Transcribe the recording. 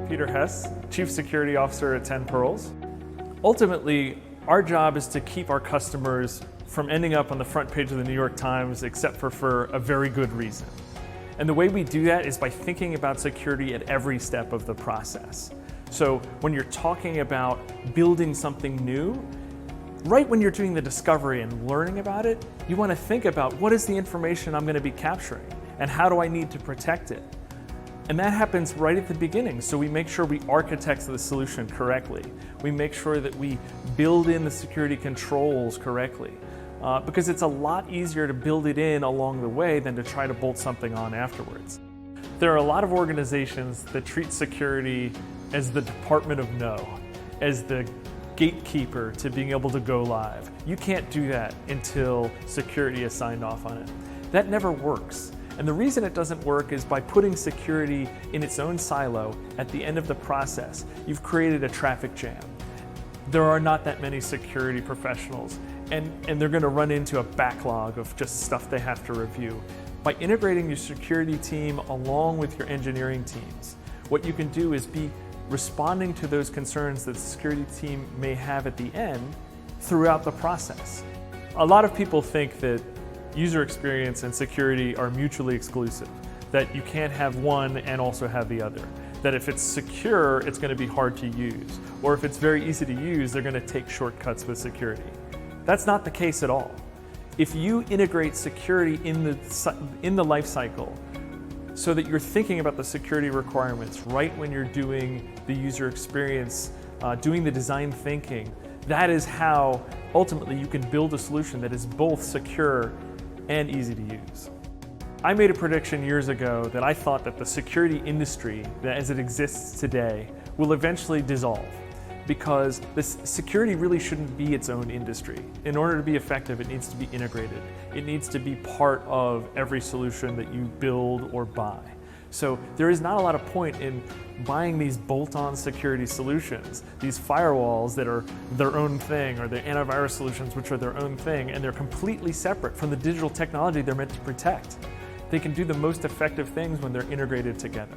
Peter Hess, Chief Security Officer at 10 Pearls. Ultimately, our job is to keep our customers from ending up on the front page of the New York Times except for a very good reason. And the way we do that is by thinking about security at every step of the process. So when you're talking about building something new, right when you're doing the discovery and learning about it, you want to think about what is the information I'm going to be capturing and how do I need to protect it? And that happens right at the beginning. So we make sure we architect the solution correctly. We make sure that we build in the security controls correctly. Because it's a lot easier to build it in along the way than to try to bolt something on afterwards. There are a lot of organizations that treat security as the Department of No, as the gatekeeper to being able to go live. You can't do that until security is signed off on it. That never works. And the reason it doesn't work is by putting security in its own silo at the end of the process, you've created a traffic jam. There are not that many security professionals, and they're going to run into a backlog of just stuff they have to review. By integrating your security team along with your engineering teams, what you can do is be responding to those concerns that the security team may have at the end throughout the process. A lot of people think that user experience and security are mutually exclusive, that you can't have one and also have the other. That if it's secure, it's going to be hard to use. Or if it's very easy to use, they're going to take shortcuts with security. That's not the case at all. If you integrate security in the life cycle so that you're thinking about the security requirements right when you're doing the user experience, doing the design thinking, that is how ultimately you can build a solution that is both secure and easy to use. I made a prediction years ago that I thought that the security industry, as it exists today, will eventually dissolve because this security really shouldn't be its own industry. In order to be effective, it needs to be integrated. It needs to be part of every solution that you build or buy. So there is not a lot of point in buying these bolt-on security solutions, these firewalls that are their own thing, or the antivirus solutions which are their own thing, and they're completely separate from the digital technology they're meant to protect. They can do the most effective things when they're integrated together.